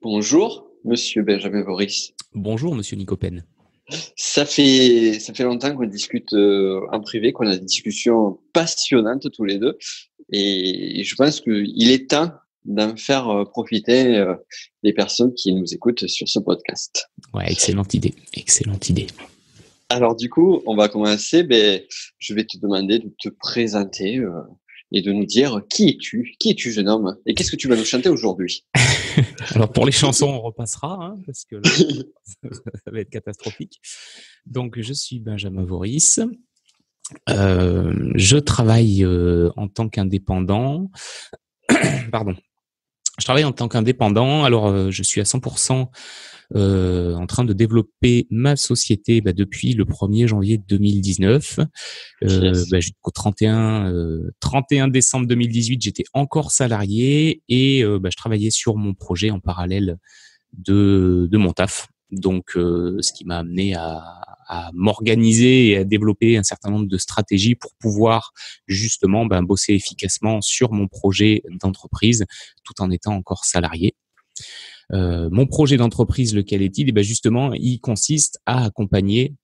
Bonjour, monsieur Benjamin Boris. Bonjour, monsieur Nicopène. Ça fait longtemps qu'on discute en privé, qu'on a des discussions passionnantes tous les deux. Et je pense qu'il est temps d'en faire profiter les personnes qui nous écoutent sur ce podcast. Ouais, excellente idée, excellente idée. Alors du coup, on va commencer. Je vais te demander de te présenter et de nous dire qui es-tu? Qui es-tu, jeune homme? Et qu'est-ce que tu vas nous chanter aujourd'hui? Alors pour les chansons, on repassera, parce que là, ça va être catastrophique. Donc, je suis Benjamin Boris. Je travaille en tant qu'indépendant. Pardon. Je travaille en tant qu'indépendant. Alors, je suis à 100% en train de développer ma société depuis le 1er janvier 2019. Yes. Jusqu'au 31 décembre 2018, j'étais encore salarié et je travaillais sur mon projet en parallèle de mon taf. Donc, ce qui m'a amené à m'organiser et à développer un certain nombre de stratégies pour pouvoir justement bosser efficacement sur mon projet d'entreprise tout en étant encore salarié. Mon projet d'entreprise, lequel est-il? Justement, il consiste à accompagner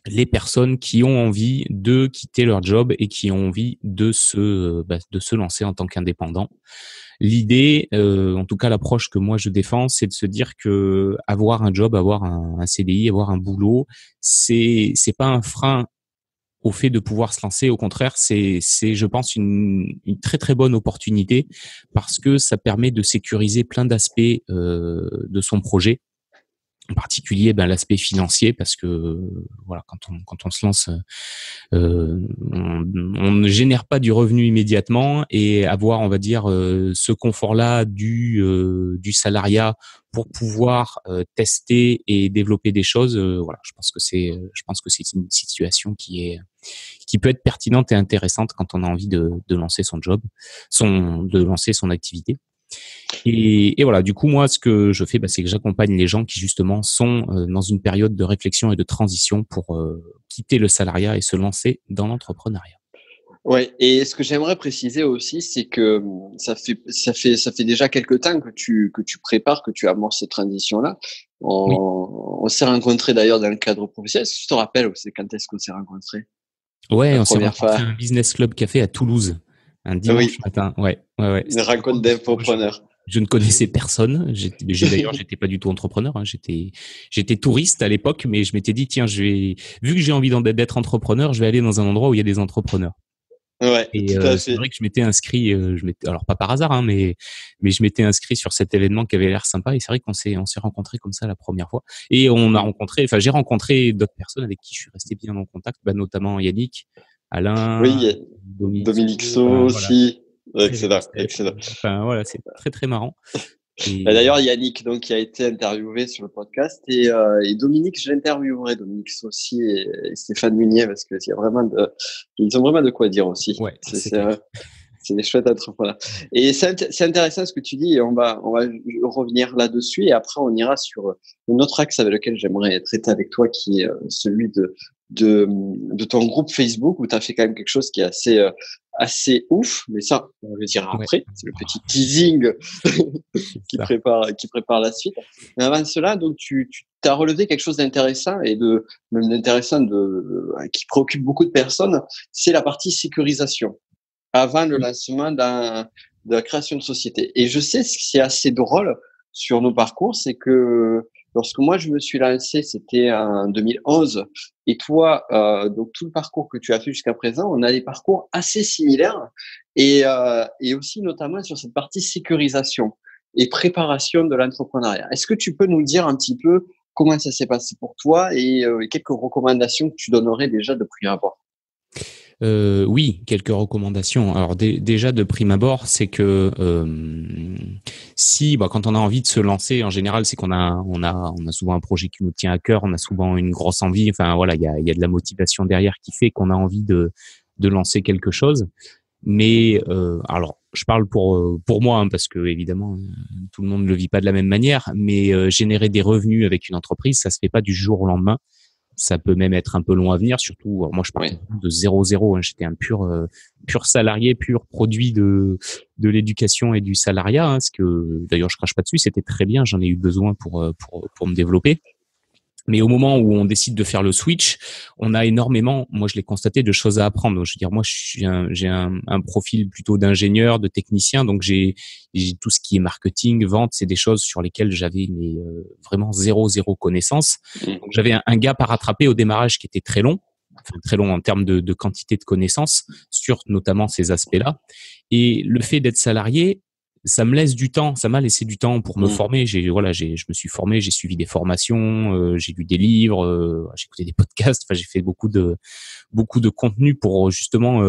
les personnes qui ont envie de quitter leur job et qui ont envie de se lancer en tant qu'indépendant. L'idée, en tout cas l'approche que moi je défends, c'est de se dire que avoir un job, avoir un CDI, avoir un boulot, c'est pas un frein au fait de pouvoir se lancer. Au contraire, c'est je pense une très très bonne opportunité parce que ça permet de sécuriser plein d'aspects de son projet. En particulier, l'aspect financier, parce que voilà, quand on se lance, on ne génère pas du revenu immédiatement, et avoir, on va dire, ce confort-là du salariat pour pouvoir tester et développer des choses. Voilà, je pense que c'est une situation qui peut être pertinente et intéressante quand on a envie de lancer son job, de lancer son activité. Et voilà, du coup, moi, ce que je fais, c'est que j'accompagne les gens qui, justement, sont dans une période de réflexion et de transition pour quitter le salariat et se lancer dans l'entrepreneuriat. Ouais, et ce que j'aimerais préciser aussi, c'est que ça fait déjà quelques temps que tu prépares, que tu amorces cette transition-là. Oui. On s'est rencontrés d'ailleurs dans le cadre professionnel. Est-ce que tu te rappelles, c'est quand est-ce qu'on s'est rencontrés Ouais, la on s'est première rencontrés fois? à un business club café à Toulouse, un Oui, dimanche matin. Ouais. une C'était rencontre drôle parce que moi, d'infopreneurs. je ne connaissais personne. D'ailleurs, j'étais pas du tout entrepreneur. J'étais touriste à l'époque, mais je m'étais dit, tiens, vu que j'ai envie d'être entrepreneur, je vais aller dans un endroit où il y a des entrepreneurs. Ouais, Et tout à c'est vrai fait. que je m'étais inscrit, alors pas par hasard, mais je m'étais inscrit sur cet événement qui avait l'air sympa. Et c'est vrai qu'on s'est rencontrés comme ça la première fois. Et j'ai rencontré d'autres personnes avec qui je suis resté bien en contact, notamment Yannick, Oui, Alain, il y a Dominique Dominique So, So voilà, aussi. Ouais, Frédéric excellent, Estève. excellent. Enfin voilà, c'est très très marrant. Bah, Et d'ailleurs, Yannick, donc, qui a été interviewé sur le podcast, et Dominique, je l'interviewerai, Dominique aussi, et Stéphane Munier, parce que ils ont vraiment de quoi dire aussi. ouais, C'est, c'est c'est, clair. euh, c'est des chouettes entrepreneurs. Et c'est intéressant ce que tu dis, et on va revenir là-dessus, et après, on ira sur un autre axe avec lequel j'aimerais traiter avec toi, qui est celui de ton groupe Facebook, où tu as fait quand même quelque chose qui est assez ouf, mais ça, on le dira Ouais, après. C'est le petit teasing c'est qui ça. prépare la suite. Mais avant cela, donc tu as relevé quelque chose d'intéressant et même d'intéressant qui préoccupe beaucoup de personnes, c'est la partie sécurisation avant le Oui. lancement de la création de société. Et je sais ce qui est assez drôle sur nos parcours, c'est que lorsque moi je me suis lancé, c'était en 2011, et toi, donc tout le parcours que tu as fait jusqu'à présent, on a des parcours assez similaires, et aussi notamment sur cette partie sécurisation et préparation de l'entrepreneuriat. Est-ce que tu peux nous dire un petit peu comment ça s'est passé pour toi et quelques recommandations que tu donnerais déjà de prime abord? Oui, quelques recommandations. Alors déjà de prime abord, c'est que si quand on a envie de se lancer, en général, c'est qu'on a souvent un projet qui nous tient à cœur, on a souvent une grosse envie. Enfin voilà, il y a de la motivation derrière qui fait qu'on a envie de lancer quelque chose. Mais alors, je parle pour moi, parce que évidemment tout le monde ne le vit pas de la même manière. Mais générer des revenus avec une entreprise, ça se fait pas du jour au lendemain. Ça peut même être un peu long à venir, surtout, alors moi, je partais de 0-0, hein, j'étais un pur salarié, pur produit de l'éducation et du salariat, hein, ce que, d'ailleurs, je crache pas dessus, c'était très bien, j'en ai eu besoin pour me développer. Mais au moment où on décide de faire le switch, on a énormément, moi je l'ai constaté, de choses à apprendre. Donc, je veux dire, moi j'ai un profil plutôt d'ingénieur, de technicien, donc j'ai tout ce qui est marketing, vente, c'est des choses sur lesquelles j'avais vraiment zéro connaissance. Donc j'avais un gap à rattraper au démarrage qui était très long, enfin très long en termes de quantité de connaissances sur notamment ces aspects-là. Et le fait d'être salarié, ça me laisse du temps, ça m'a laissé du temps pour me former. Je me suis formé, j'ai suivi des formations, j'ai lu des livres, j'ai écouté des podcasts. Enfin, j'ai fait beaucoup de contenu pour justement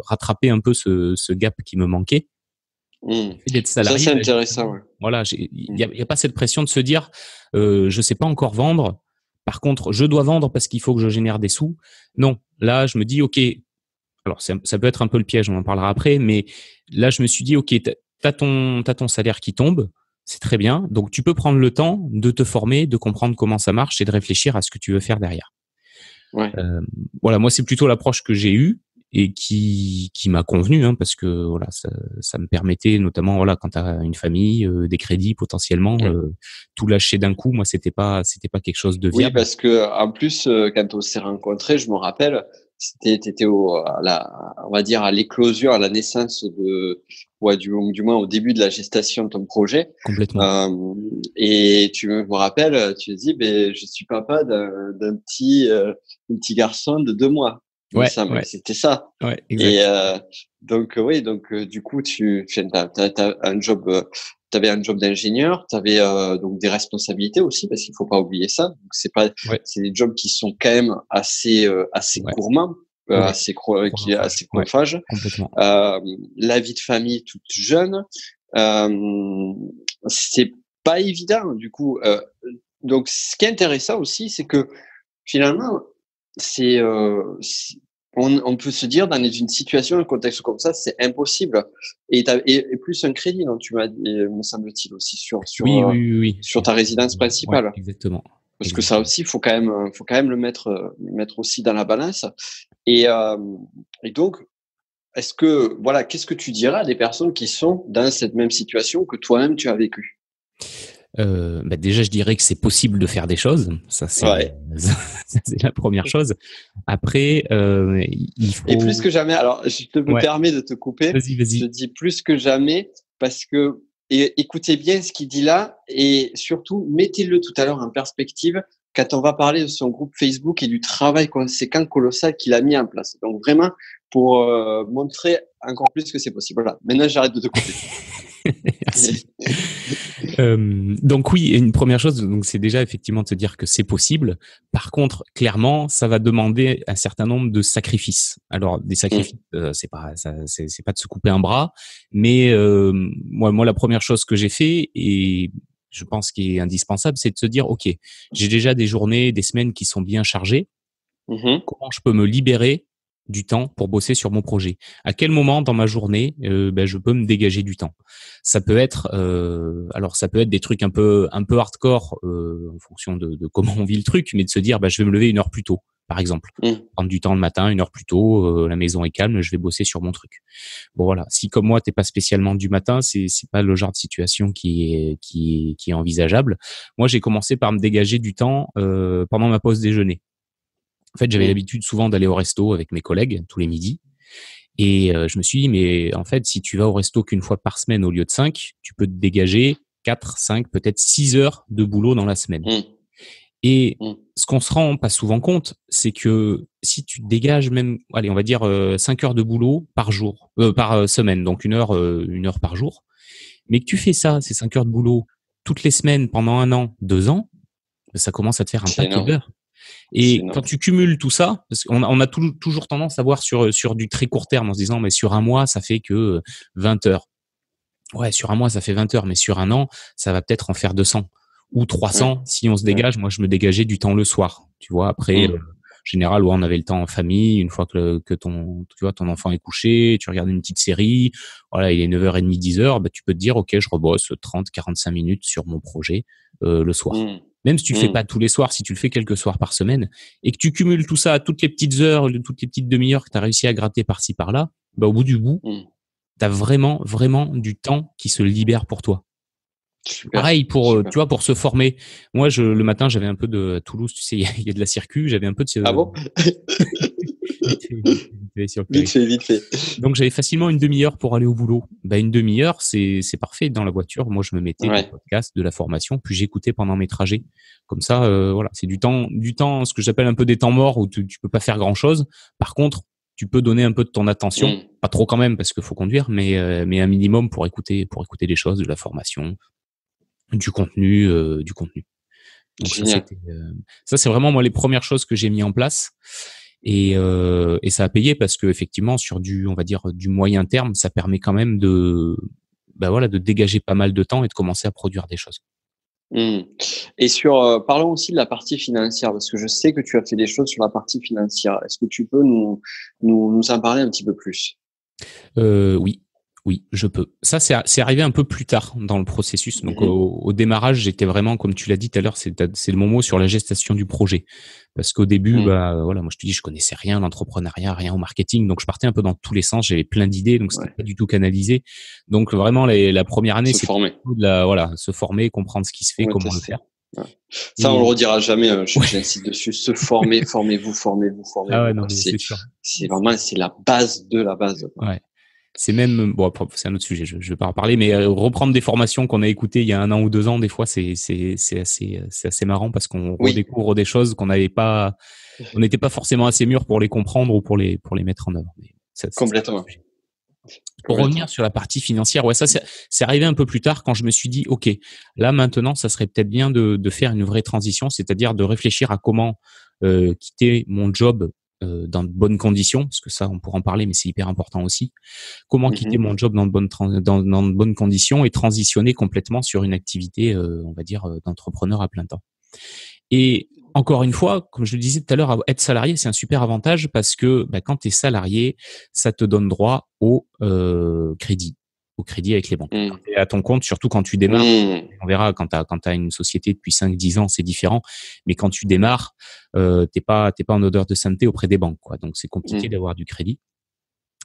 rattraper un peu ce gap qui me manquait. D'être salarié, ça c'est intéressant. Voilà, il y a pas cette pression de se dire, je sais pas encore vendre. Par contre, je dois vendre parce qu'il faut que je génère des sous. Non, là, je me dis, ok. Alors, ça peut être un peu le piège, on en parlera après, mais là, je me suis dit, ok, t'as ton salaire qui tombe, c'est très bien. Donc, tu peux prendre le temps de te former, de comprendre comment ça marche et de réfléchir à ce que tu veux faire derrière. Voilà, moi, c'est plutôt l'approche que j'ai eue et qui m'a convenu, hein, parce que voilà, ça me permettait notamment, voilà, quand t'as une famille, des crédits potentiellement, tout lâcher d'un coup, moi, c'était pas quelque chose de viable. Oui, parce que en plus, quand on s'est rencontrés, je me rappelle, t'étais on va dire à l'éclosion, à la naissance du moins au début de la gestation de ton projet. Complètement. Et me rappelles, tu dis, ben, je suis papa d'un petit garçon de 2 mois. C'était ça. Ouais, exact. Et donc du coup, t'as un job. T'avais un job d'ingénieur, t'avais donc des responsabilités aussi parce qu'il faut pas oublier ça. Donc c'est des jobs qui sont quand même assez gourmands, assez chronophages. Complètement. La vie de famille toute jeune, c'est pas évident du coup. Donc ce qui est intéressant aussi, c'est que finalement on peut se dire, dans une situation, un contexte comme ça, c'est impossible. Et plus un crédit, donc tu m'as dit, me semble-t-il aussi sur ta résidence principale. Ouais, exactement. Parce que ça aussi, faut quand même le mettre aussi dans la balance. Et donc, qu'est-ce que tu dirais à des personnes qui sont dans cette même situation que toi-même tu as vécu? Déjà, je dirais que c'est possible de faire des choses. Ça, c'est la première chose. Après, il faut... Et plus que jamais, alors je me permets de te couper. Vas-y. Je dis plus que jamais parce que écoutez bien ce qu'il dit là et surtout mettez-le tout à l'heure en perspective quand on va parler de son groupe Facebook et du travail conséquent, colossal qu'il a mis en place. Donc vraiment pour montrer encore plus que c'est possible. Voilà. Maintenant, j'arrête de te couper. Merci. Donc oui, une première chose, donc c'est déjà effectivement de se dire que c'est possible. Par contre, clairement, ça va demander un certain nombre de sacrifices. Alors des sacrifices, c'est pas de se couper un bras, mais moi la première chose que j'ai fait et je pense qu'il est indispensable, c'est de se dire ok, j'ai déjà des journées, des semaines qui sont bien chargées. Comment je peux me libérer du temps pour bosser sur mon projet? À quel moment dans ma journée je peux me dégager du temps? Ça peut être des trucs un peu hardcore en fonction de comment on vit le truc, mais de se dire je vais me lever 1 heure plus tôt, par exemple. Prendre du temps le matin, 1 heure plus tôt, la maison est calme, je vais bosser sur mon truc. Bon voilà, si comme moi t'es pas spécialement du matin, c'est pas le genre de situation qui est envisageable. Moi j'ai commencé par me dégager du temps pendant ma pause déjeuner. En fait, j'avais l'habitude souvent d'aller au resto avec mes collègues tous les midis. Et je me suis dit, mais en fait, si tu vas au resto qu'1 fois par semaine au lieu de 5, tu peux te dégager 4, 5, peut-être 6 heures de boulot dans la semaine. Et ce qu'on se rend pas souvent compte, c'est que si tu te dégages même, allez, on va dire 5 heures de boulot par jour, par semaine, donc 1 heure par jour, mais que tu fais ça, ces 5 heures de boulot, toutes les semaines pendant 1 an, 2 ans, ça commence à te faire un paquet d'heures. Et quand tu cumules tout ça, parce qu'on a toujours tendance à voir sur du très court terme en se disant, mais sur 1 mois, ça fait que 20 heures. Ouais, sur 1 mois, ça fait 20 heures, mais sur 1 an, ça va peut-être en faire 200 ou 300 si on se dégage. Moi, je me dégageais du temps le soir, tu vois, après, en général, on avait le temps en famille, une fois que ton enfant est couché, tu regardes une petite série, voilà, il est 9h30, 10h, tu peux te dire, ok, je rebosse 30, 45 minutes sur mon projet, le soir. Même si tu le fais pas tous les soirs, si tu le fais quelques soirs par semaine, et que tu cumules tout ça à toutes les petites heures, toutes les petites demi-heures que tu as réussi à gratter par-ci par-là, bah, au bout du bout, tu as vraiment, vraiment du temps qui se libère pour toi. Super, Pareil super. tu vois, pour se former. Moi, le matin, j'avais un peu de à Toulouse, tu sais, il y a de la circu, j'avais un peu de Ah bon? vite fait sur le Vite fait, vite fait. donc j'avais facilement une demi-heure pour aller au boulot. Bah une demi-heure, c'est parfait dans la voiture. Moi, je me mettais des Ouais. podcasts, de la formation, puis j'écoutais pendant mes trajets. Comme ça, voilà, c'est du temps, ce que j'appelle un peu des temps morts où tu peux pas faire grand-chose. Par contre, tu peux donner un peu de ton attention, pas trop quand même parce qu'il faut conduire, mais un minimum pour écouter des choses, de la formation, du contenu, du contenu. Donc Génial. ça c'est vraiment moi les premières choses que j'ai mis en place. Et ça a payé parce que effectivement sur on va dire du moyen terme, ça permet quand même de dégager pas mal de temps et de commencer à produire des choses. Et parlons aussi de la partie financière, parce que je sais que tu as fait des choses sur la partie financière. Est-ce que tu peux nous en parler un petit peu plus? Oui. Oui, je peux. Ça, c'est arrivé un peu plus tard dans le processus. Donc, au démarrage, j'étais vraiment, comme tu l'as dit tout à l'heure, c'est le mon mot sur la gestation du projet. Parce qu'au début, voilà, moi, je te dis, je connaissais rien à l'entrepreneuriat, rien au marketing. Donc, je partais un peu dans tous les sens. J'avais plein d'idées. Donc, c'était pas du tout canalisé. Donc, vraiment, la première année, c'est se former, comprendre ce qui se fait, comment le faire. Ouais. Ça, on le redira jamais. J'insiste dessus. Se former, formez-vous, formez-vous, formez-vous. Ah ouais, non, mais c'est sûr. C'est vraiment, c'est la base de la base. Ouais. C'est même c'est un autre sujet. Je vais pas en parler, mais reprendre des formations qu'on a écoutées il y a 1 an ou 2 ans, des fois, c'est assez marrant parce qu'on redécouvre des choses qu'on n'avait pas, on n'était pas forcément assez mûrs pour les comprendre ou pour les mettre en œuvre. Mais Complètement. Pour revenir sur la partie financière, ouais, ça c'est arrivé un peu plus tard quand je me suis dit, ok, là maintenant, ça serait peut-être bien de faire une vraie transition, c'est-à-dire de réfléchir à comment quitter mon job dans de bonnes conditions, parce que ça, on pourra en parler, mais c'est hyper important aussi. Comment quitter mon job dans de bonnes conditions et transitionner complètement sur une activité, on va dire, d'entrepreneur à plein temps. Et encore une fois, comme je le disais tout à l'heure, être salarié, c'est un super avantage parce que quand tu es salarié, ça te donne droit au crédit avec les banques. Quand tu es à ton compte, surtout quand tu démarres, on verra quand tu as une société depuis 5-10 ans, c'est différent, mais quand tu démarres, t'es pas en odeur de sainteté auprès des banques, quoi. Donc c'est compliqué d'avoir du crédit.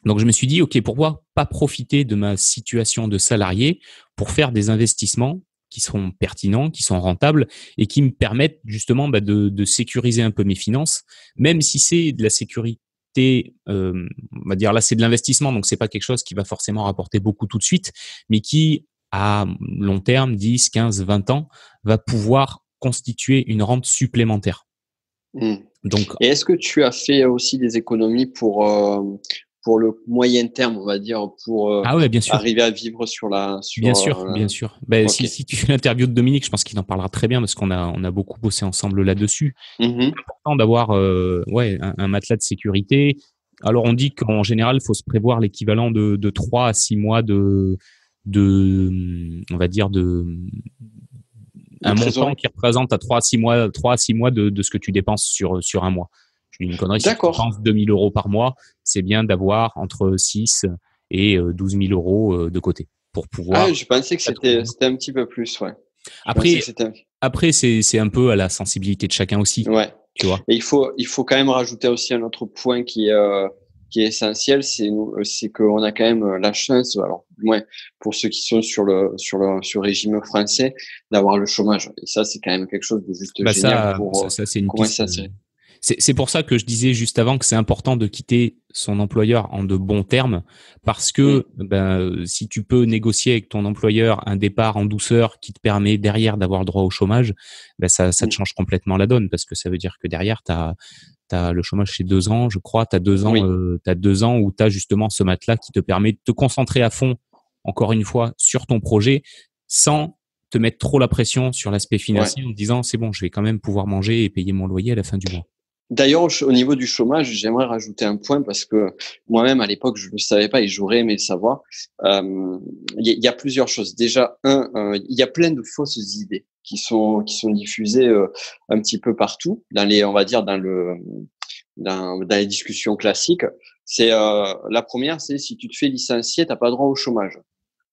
Donc je me suis dit, ok, pourquoi pas profiter de ma situation de salarié pour faire des investissements qui seront pertinents, qui sont rentables et qui me permettent justement de sécuriser un peu mes finances, même si c'est de la sécurité, on va dire là c'est de l'investissement, donc c'est pas quelque chose qui va forcément rapporter beaucoup tout de suite, mais qui à long terme, 10, 15, 20 ans, va pouvoir constituer une rente supplémentaire. Donc, et est-ce que tu as fait aussi des économies pour le moyen terme, on va dire, pour bien sûr. arriver à vivre sur bien sûr. Ben, okay. si tu fais l'interview de Dominique, je pense qu'il en parlera très bien parce qu'on a beaucoup bossé ensemble là-dessus. C'est important d'avoir un matelas de sécurité. Alors on dit qu'en général, il faut se prévoir l'équivalent de 3 à 6 mois de on va dire un montant qui représente à 3 à 6 mois de ce que tu dépenses sur un mois. Je dis une connerie, si tu dépenses 2 000 € par mois, c'est bien d'avoir entre 6 et 12 000 € de côté pour pouvoir. Ah, je pensais que c'était un petit peu plus, ouais. Après, c'est un peu à la sensibilité de chacun aussi. Ouais. Tu vois. Et il faut quand même rajouter aussi un autre point qui est essentiel, c'est qu'on a quand même la chance, alors moins pour ceux qui sont sur régime français, d'avoir le chômage. Et ça, c'est quand même quelque chose de juste génial ça c'est une piste. C'est pour ça que je disais juste avant que c'est important de quitter son employeur en de bons termes, parce que si tu peux négocier avec ton employeur un départ en douceur qui te permet derrière d'avoir le droit au chômage, ça te change complètement la donne, parce que ça veut dire que derrière t'as le chômage, c'est 2 ans, je crois. T'as 2 ans, t'as 2 ans où t'as justement ce matelas qui te permet de te concentrer à fond, encore une fois, sur ton projet, sans te mettre trop la pression sur l'aspect financier en te disant c'est bon, je vais quand même pouvoir manger et payer mon loyer à la fin du mois. D'ailleurs, au niveau du chômage, j'aimerais rajouter un point parce que moi-même à l'époque je ne le savais pas et j'aurais aimé le savoir. Il y a plusieurs choses. Déjà, il y a plein de fausses idées qui sont diffusées un petit peu partout on va dire dans les discussions classiques. C'est la première, c'est si tu te fais licencier, t'as pas droit au chômage.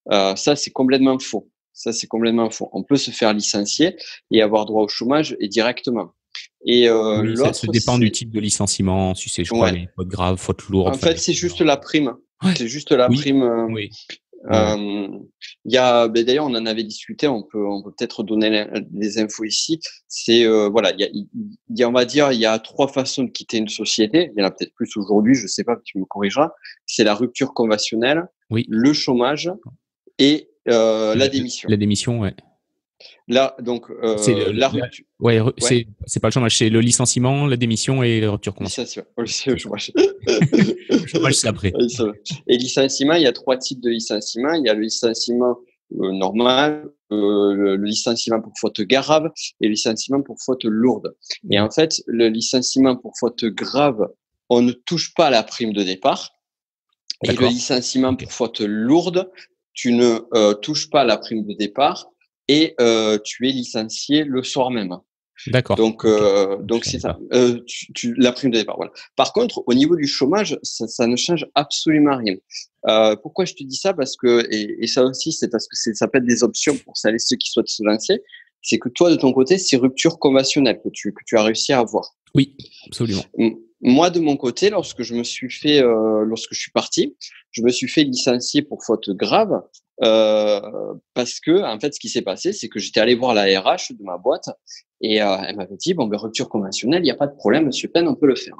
Ça, c'est complètement faux. Ça, c'est complètement faux. On peut se faire licencier et avoir droit au chômage et directement. Et Oui, ça l'autre, dépend du c'est type de licenciement. Si c'est, je crois, ouais. les fautes graves, fautes lourdes. En Enfin, fait, c'est juste la prime. ouais. C'est juste la Oui, prime. oui, ouais, ouais. Euh, il y a, ben d'ailleurs, on en avait discuté. On peut peut-être donner des infos ici. C'est voilà, on va dire, il y a 3 façons de quitter une société. Il y en a peut-être plus aujourd'hui. Je sais pas, tu me corrigeras. C'est la rupture conventionnelle, Oui. le chômage et la La, démission. la démission, ouais. Là, donc C'est la rupture. ouais, Ouais. c'est pas le chômage, c'est le licenciement, la démission et la rupture conventionnelle. Licenciement. Oui, c'est le C'est ça. chômage. Le chômage, c'est après. Oui, ça va. Et licenciement, il y a 3 types de licenciement. Il y a le licenciement normal, le licenciement pour faute grave et le licenciement pour faute lourde. Et en fait, le licenciement pour faute grave, on ne touche pas à la prime de départ. Et le D'accord. licenciement Ok. pour faute lourde, tu ne touches pas à la prime de départ et tu es licencié le soir même. D'accord. Donc, Ok. donc Je c'est savais ça. pas. La prime de départ, voilà. Par contre, au niveau du chômage, ça ne change absolument rien. Pourquoi je te dis ça? Parce que, et ça aussi, c'est parce que ça peut être des options pour celles et ceux qui souhaitent se lancer. C'est que toi, de ton côté, c'est rupture conventionnelle que tu as réussi à avoir. Oui, absolument. Moi, de mon côté, lorsque je suis parti, je me suis fait licencier pour faute grave parce que, en fait, ce qui s'est passé, c'est que j'étais allé voir la RH de ma boîte et elle m'avait dit bon, ben rupture conventionnelle, il n'y a pas de problème, Monsieur Penn, on peut le faire.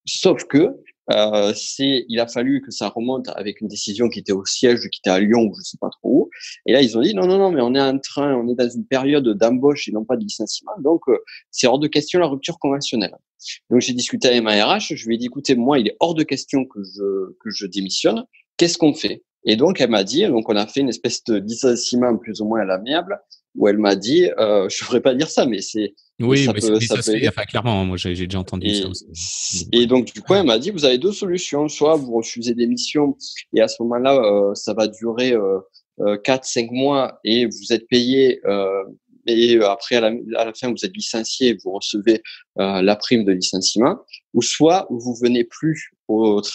Sauf que il a fallu que ça remonte avec une décision qui était au siège, qui était à Lyon ou je sais pas trop où. Et là, ils ont dit non, non, non, mais on est dans une période d'embauche et non pas de licenciement, donc c'est hors de question la rupture conventionnelle. Donc j'ai discuté avec ma RH, je lui ai dit écoutez, moi, il est hors de question que je démissionne. Qu'est-ce qu'on fait? Et donc elle m'a dit, donc on a fait une espèce de licenciement plus ou moins à l'amiable, où elle m'a dit, je devrais pas dire ça, mais Oui, ça mais peut, mais ça ça se peut fait. aider. Enfin, clairement, moi, j'ai déjà entendu ça Et, aussi. Donc, et donc, du coup, elle m'a dit, vous avez 2 solutions. Soit vous refusez des missions et à ce moment-là, ça va durer 4-5 mois et vous êtes payé. Et après, à la fin, vous êtes licencié et vous recevez la prime de licenciement. Ou soit vous venez plus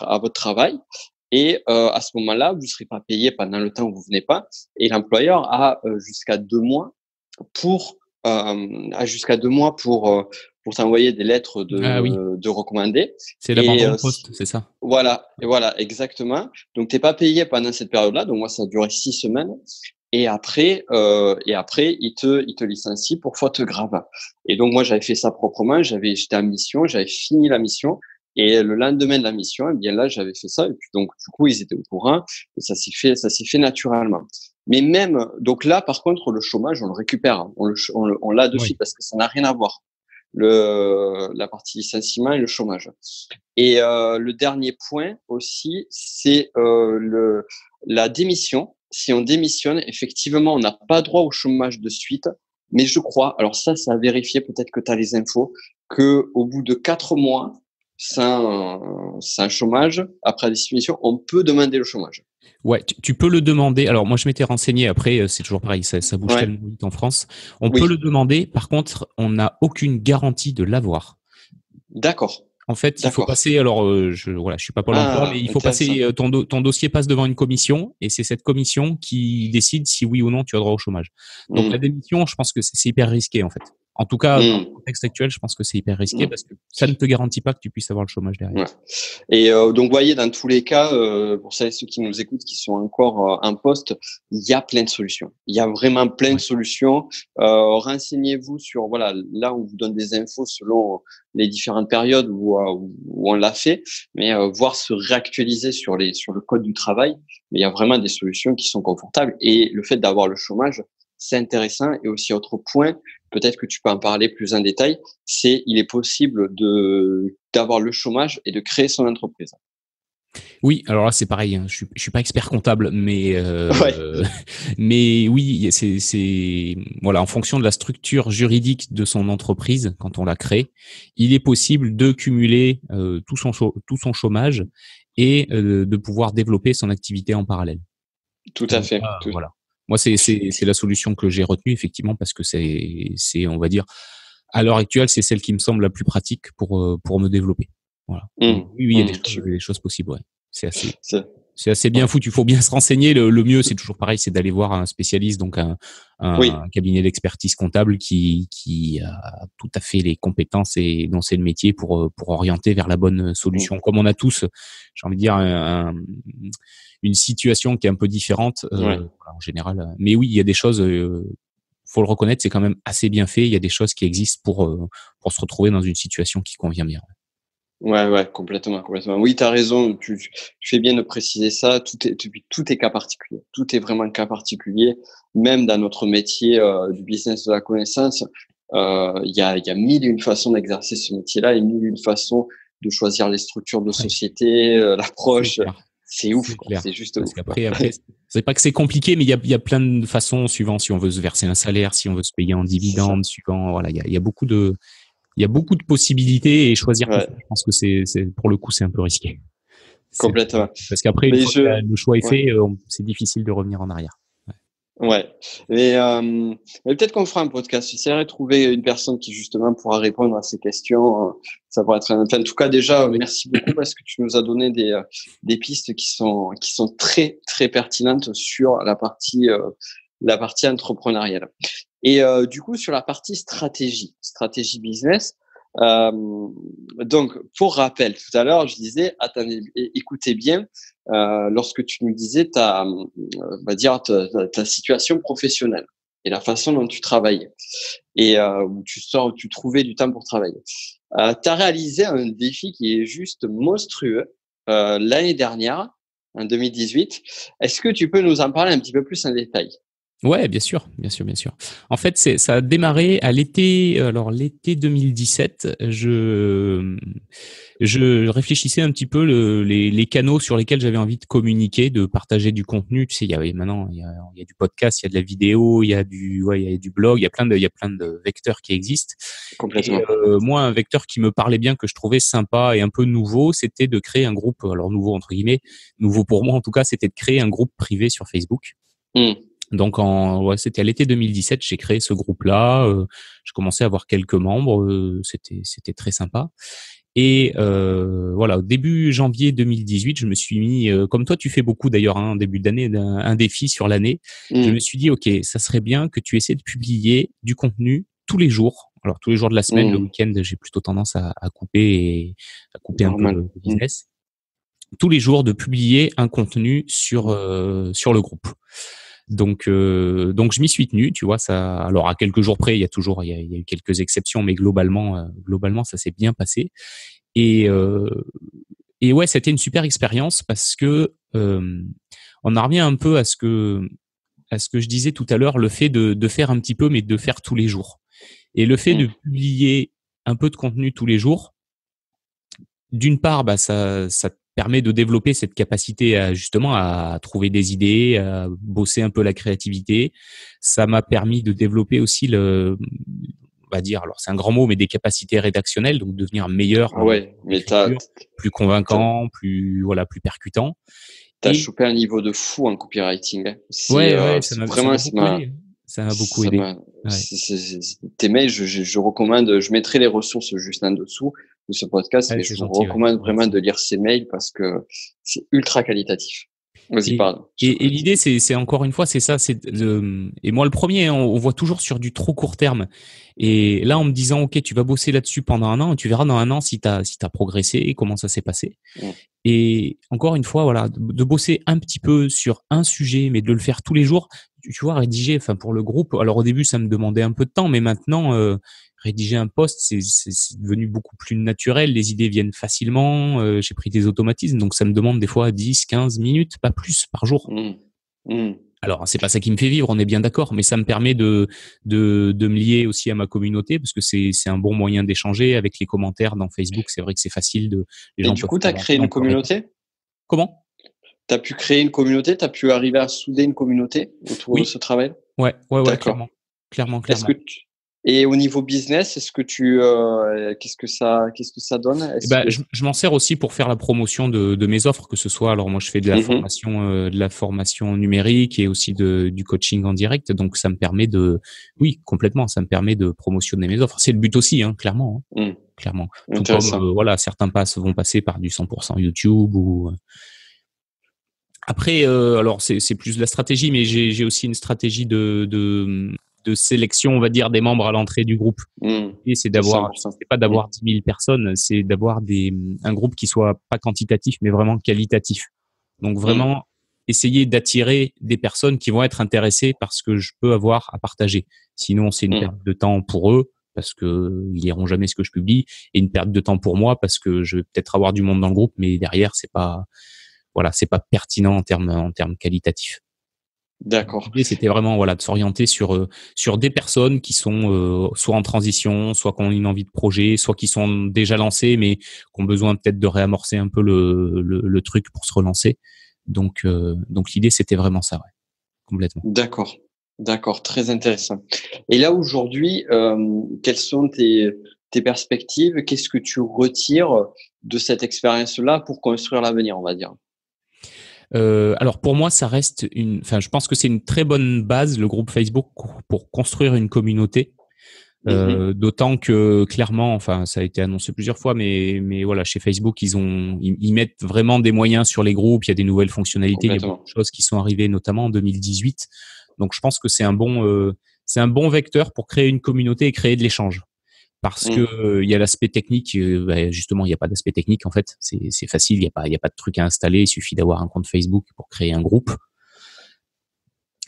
à votre travail et à ce moment-là, vous ne serez pas payé pendant le temps où vous venez pas. Et l'employeur a jusqu'à 2 mois pour pour t'envoyer des lettres ah oui, de recommandés. c'est Et l'abandon de poste, c'est ça. voilà, exactement. Donc t'es pas payé pendant cette période-là. Donc moi, ça a duré 6 semaines. Et après, il te licencie pour faute grave. Et donc moi, j'avais fait ça proprement. J'étais en mission, j'avais fini la mission. Et le lendemain de la mission, eh bien là, j'avais fait ça. Et puis donc, du coup, ils étaient au courant. Et ça s'est fait naturellement. Mais même, donc là, par contre, le chômage, on le récupère. On l'a de Oui. suite parce que ça n'a rien à voir. La partie licenciement et le chômage. Et le dernier point aussi, c'est la démission. Si on démissionne, effectivement, on n'a pas droit au chômage de suite. Mais je crois, alors ça à vérifier, peut-être que tu as les infos, que au bout de 4 mois, sans chômage, après la démission, on peut demander le chômage. Ouais, tu peux le demander. Alors moi, je m'étais renseigné. Après, c'est toujours pareil, ça bouge Ouais, tellement vite en France. On peut le oui, demander. Par contre, on n'a aucune garantie de l'avoir. d'accord, En fait, il faut d'accord. passer. Alors, je suis pas Pôle Emploi, mais Ah, il faut passer. intéressant. Ton dossier passe devant une commission, et c'est cette commission qui décide si oui ou non tu as droit au chômage. Donc la Hmm, démission, je pense que c'est hyper risqué en fait. En tout cas, dans le hmm, contexte actuel, je pense que c'est hyper risqué parce hmm. que ça ne te garantit pas que tu puisses avoir le chômage derrière. Ouais. Et donc, voyez, dans tous les cas, pour celles et ceux qui nous écoutent, qui sont encore en poste, il y a plein de solutions. Il y a vraiment plein de Ouais. solutions. Renseignez-vous sur, voilà, là on vous donne des infos selon les différentes périodes où on l'a fait, mais voir se réactualiser sur le code du travail. Mais il y a vraiment des solutions qui sont confortables. Et le fait d'avoir le chômage, c'est intéressant. Et aussi, autre point, peut-être que tu peux en parler plus en détail, il est possible d'avoir le chômage et de créer son entreprise. Oui, alors là c'est pareil. Hein. Je suis pas expert comptable, mais Ouais. mais oui, c'est voilà, en fonction de la structure juridique de son entreprise quand on la crée, il est possible de cumuler tout son chômage et de pouvoir développer son activité en parallèle. Tout à Donc fait. ça, voilà. Moi c'est la solution que j'ai retenue effectivement parce que c'est on va dire à l'heure actuelle c'est celle qui me semble la plus pratique pour me développer. Voilà. Mais oui, il y a Mmh. des choses possibles. Ouais. C'est assez. C'est assez bien foutu. Il faut bien se renseigner. Le mieux, c'est toujours pareil, c'est d'aller voir un spécialiste, donc un cabinet d'expertise comptable qui a tout à fait les compétences et dont c'est le métier pour orienter vers la bonne solution. Comme on a tous, j'ai envie de dire, une situation qui est un peu différente en général. Mais oui, il y a des choses. Faut le reconnaître, c'est quand même assez bien fait. Il y a des choses qui existent pour se retrouver dans une situation qui convient bien. Ouais, complètement. Oui, tu as raison. Tu fais bien de préciser ça. Tout est cas particulier. Tout est vraiment cas particulier. Même dans notre métier du business de la connaissance, il y a mille et une façons d'exercer ce métier-là et mille et une façons de choisir les structures de société, l'approche. C'est ouf. C'est juste parce ouf. qu'après, c'est pas que c'est compliqué, mais il y a plein de façons suivant si on veut se verser un salaire, si on veut se payer en dividende, suivant. Voilà, il y a beaucoup de possibilités et choisir tout ça, je pense que c'est pour le coup, c'est un peu risqué. Complètement. Parce qu'après, une fois que le choix est fait, c'est difficile de revenir en arrière. Ouais. Mais peut-être qu'on fera un podcast. J'essaierai de trouver une personne qui justement pourra répondre à ces questions. Ça pourrait être. Enfin, en tout cas, déjà, merci beaucoup parce que tu nous as donné des pistes qui sont très très pertinentes sur la partie entrepreneuriale. Et du coup, sur la partie stratégie business. Donc, pour rappel, tout à l'heure, je disais, attendez, écoutez bien, lorsque tu nous disais ta situation professionnelle et la façon dont tu travaillais et où tu trouvais du temps pour travailler. Tu as réalisé un défi qui est juste monstrueux l'année dernière, en 2018. Est-ce que tu peux nous en parler un petit peu plus en détail? Ouais, bien sûr. En fait, ça a démarré à l'été 2017. Je réfléchissais un petit peu les canaux sur lesquels j'avais envie de communiquer, de partager du contenu. Tu sais, il y a du podcast, il y a de la vidéo, il y a du blog, il y a plein de vecteurs qui existent. Complètement. Et moi, un vecteur qui me parlait bien, que je trouvais sympa et un peu nouveau, c'était de créer un groupe. Alors nouveau entre guillemets, nouveau pour moi en tout cas, c'était de créer un groupe privé sur Facebook. Donc c'était à l'été 2017, j'ai créé ce groupe-là. Je commençais à avoir quelques membres, c'était très sympa. Et voilà, au début janvier 2018, je me suis mis, comme toi, tu fais beaucoup d'ailleurs, en début d'année, un défi sur l'année. Je me suis dit, ok, ça serait bien que tu essaies de publier du contenu tous les jours. Alors tous les jours de la semaine, le week-end, j'ai plutôt tendance à couper un peu le business. Tous les jours, de publier un contenu sur le groupe. Donc je m'y suis tenu, tu vois, ça. Alors à quelques jours près, il y a eu quelques exceptions, mais globalement ça s'est bien passé. Et ouais, c'était une super expérience parce que on en revient un peu à ce que je disais tout à l'heure, le fait de faire un petit peu, mais de faire tous les jours. Et le fait de publier un peu de contenu tous les jours, d'une part, ça permet de développer cette capacité à trouver des idées, à bosser un peu la créativité. Ça m'a permis de développer aussi on va dire, alors c'est un grand mot, mais des capacités rédactionnelles, donc devenir meilleur, plus convaincant, plus percutant. T'as chopé un niveau de fou en copywriting. Ça m'a beaucoup aidé. Tes mails, je recommande, je mettrai les ressources juste en dessous de ce podcast, mais je vous recommande vraiment de lire ces mails parce que c'est ultra qualitatif. Vas-y, pardon. Et l'idée, c'est encore une fois, c'est ça. Et moi, le premier, on voit toujours sur du trop court terme. Et là, en me disant, ok, tu vas bosser là-dessus pendant un an, et tu verras dans un an si t'as progressé et comment ça s'est passé. Et encore une fois, voilà, de bosser un petit peu sur un sujet, mais de le faire tous les jours. Tu vois, rédiger, enfin pour le groupe. Alors au début, ça me demandait un peu de temps, mais maintenant, rédiger un post, c'est devenu beaucoup plus naturel. Les idées viennent facilement. J'ai pris des automatismes, donc ça me demande des fois 10, 15 minutes, pas plus par jour. Alors, c'est pas ça qui me fait vivre, on est bien d'accord, mais ça me permet de me lier aussi à ma communauté parce que c'est un bon moyen d'échanger avec les commentaires dans Facebook. C'est vrai que c'est facile Et du coup, tu as créé une communauté? Comment? Tu as pu créer une communauté? Tu as pu arriver à souder une communauté autour de ce travail? Ouais, clairement. Et au niveau business, est-ce que qu'est-ce que ça donne? Je m'en sers aussi pour faire la promotion de mes offres, que ce soit, alors moi je fais de la formation numérique et aussi du coaching en direct, donc ça me permet complètement, ça me permet de promotionner mes offres. C'est le but aussi, clairement. Clairement. Tout comme, certains vont passer par du 100% YouTube Après, alors c'est plus de la stratégie, mais j'ai aussi une stratégie de sélection, on va dire, des membres à l'entrée du groupe. Et c'est Ça, c'est d'avoir, important. c'est pas d'avoir 10 000 personnes, c'est d'avoir un groupe qui soit pas quantitatif, mais vraiment qualitatif. Donc vraiment essayer d'attirer des personnes qui vont être intéressées par ce que je peux avoir à partager. Sinon, c'est une perte de temps pour eux parce que ils liront jamais ce que je publie, et une perte de temps pour moi parce que je vais peut-être avoir du monde dans le groupe, mais derrière c'est pas, voilà, c'est pas pertinent en termes qualitatifs. D'accord. L'idée, c'était vraiment, voilà, de s'orienter sur des personnes qui sont soit en transition, soit qui ont une envie de projet, soit qui sont déjà lancées mais qui ont besoin peut-être de réamorcer un peu le truc pour se relancer. Donc l'idée, c'était vraiment ça, ouais, complètement. D'accord. D'accord. Très intéressant. Et là, aujourd'hui, quelles sont tes perspectives? Qu'est-ce que tu retires de cette expérience-là pour construire l'avenir, on va dire? Alors pour moi, ça reste enfin, je pense que c'est une très bonne base, le groupe Facebook, pour construire une communauté. D'autant que clairement, enfin, ça a été annoncé plusieurs fois, mais voilà, chez Facebook, ils mettent vraiment des moyens sur les groupes. Il y a des nouvelles fonctionnalités, il y a beaucoup de choses qui sont arrivées, notamment en 2018. Donc, je pense que c'est un bon vecteur pour créer une communauté et créer de l'échange. Parce que il y a l'aspect technique, justement, il n'y a pas d'aspect technique en fait. C'est facile, il y a pas de truc à installer. Il suffit d'avoir un compte Facebook pour créer un groupe.